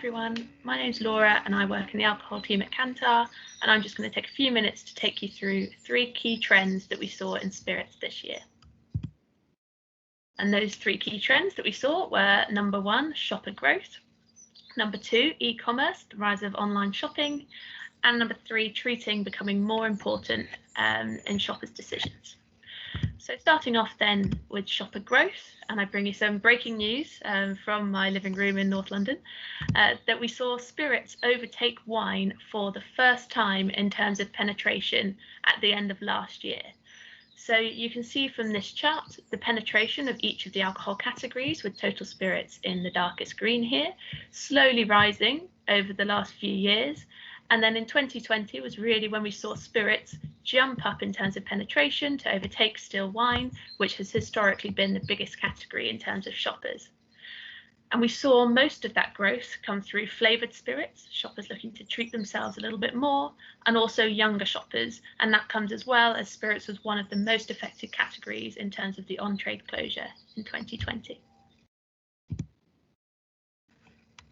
everyone, my name's Laura and I work in the alcohol team at Kantar, and I'm just going to take a few minutes to take you through 3 key trends that we saw in spirits this year. And those 3 key trends that we saw were number 1, shopper growth, number 2, e-commerce, the rise of online shopping, and number 3, treating becoming more important in shoppers' decisions. So starting off then with shopper growth, and I bring you some breaking news from my living room in North London, that we saw spirits overtake wine for the first time in terms of penetration at the end of last year. So you can see from this chart the penetration of each of the alcohol categories, with total spirits in the darkest green here, slowly rising over the last few years. And then in 2020 was really when we saw spirits jump up in terms of penetration to overtake still wine, which has historically been the biggest category in terms of shoppers. And we saw most of that growth come through flavoured spirits, shoppers looking to treat themselves a little bit more, and also younger shoppers. And that comes as well as spirits was one of the most affected categories in terms of the on-trade closure in 2020.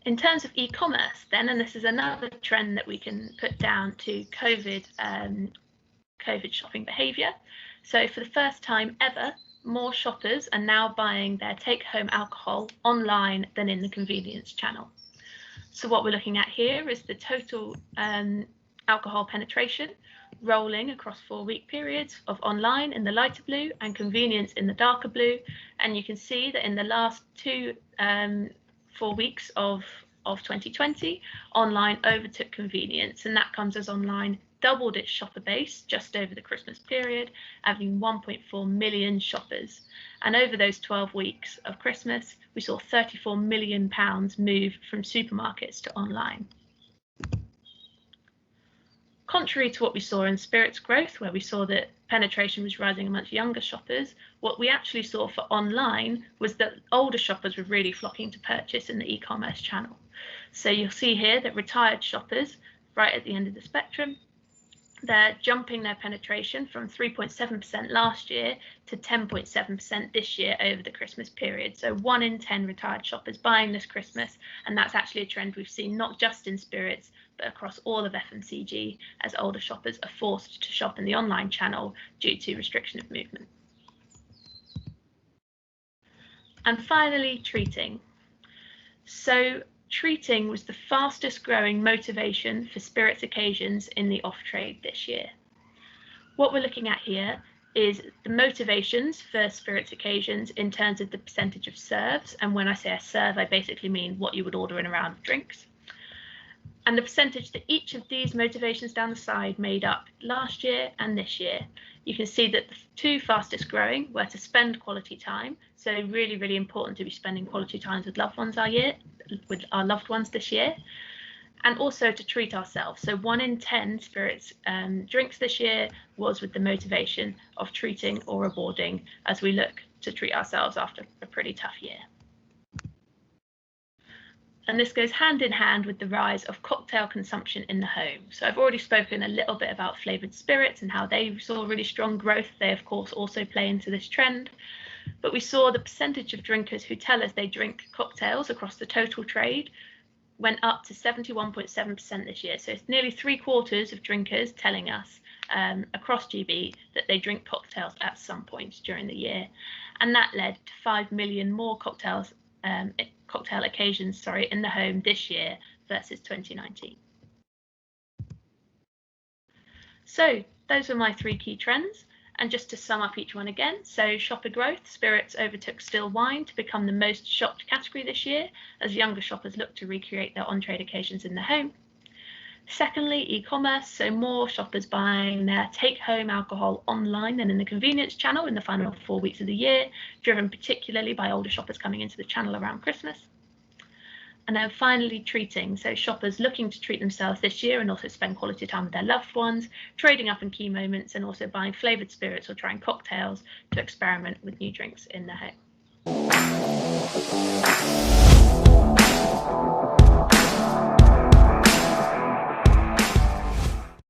In terms of e-commerce then, and this is another trend that we can put down to COVID shopping behaviour. So for the first time ever, more shoppers are now buying their take-home alcohol online than in the convenience channel. So what we're looking at here is the total alcohol penetration rolling across 4-week periods of online in the lighter blue and convenience in the darker blue. And you can see that in the last 4 weeks of 2020, online overtook convenience, and that comes as online doubled its shopper base just over the Christmas period, having 1.4 million shoppers. And over those 12 weeks of Christmas, we saw £34 million move from supermarkets to online. Contrary to what we saw in spirits growth, where we saw that penetration was rising amongst younger shoppers, what we actually saw for online was that older shoppers were really flocking to purchase in the e-commerce channel. So you'll see here that retired shoppers, right at the end of the spectrum, they're jumping their penetration from 3.7% last year to 10.7% this year over the Christmas period. So 1 in 10 retired shoppers buying this Christmas, and that's actually a trend we've seen not just in spirits, but across all of FMCG, as older shoppers are forced to shop in the online channel due to restriction of movement. And finally, treating. So treating was the fastest growing motivation for spirits occasions in the off-trade this year. What we're looking at here is the motivations for spirits occasions in terms of the percentage of serves. And when I say a serve, I basically mean what you would order in a round of drinks. And the percentage that each of these motivations down the side made up last year and this year. You can see that the 2 fastest growing were to spend quality time. So really, really important to be spending quality times with loved ones our loved ones this year, and also to treat ourselves. So 1 in 10 spirits drinks this year was with the motivation of treating or rewarding as we look to treat ourselves after a pretty tough year. And this goes hand in hand with the rise of cocktail consumption in the home. So I've already spoken a little bit about flavoured spirits and how they saw really strong growth. They, of course, also play into this trend. But we saw the percentage of drinkers who tell us they drink cocktails across the total trade went up to 71.7% this year. So it's nearly 3/4 of drinkers telling us across GB that they drink cocktails at some point during the year. And that led to 5 million more cocktail occasions in the home this year versus 2019. So those were my 3 key trends. And just to sum up each one again, so shopper growth, spirits overtook still wine to become the most shopped category this year as younger shoppers look to recreate their on-trade occasions in the home. Secondly, e-commerce, so more shoppers buying their take-home alcohol online than in the convenience channel in the final 4 weeks of the year, driven particularly by older shoppers coming into the channel around Christmas. And then finally, treating, so shoppers looking to treat themselves this year and also spend quality time with their loved ones, trading up in key moments and also buying flavoured spirits or trying cocktails to experiment with new drinks in their home.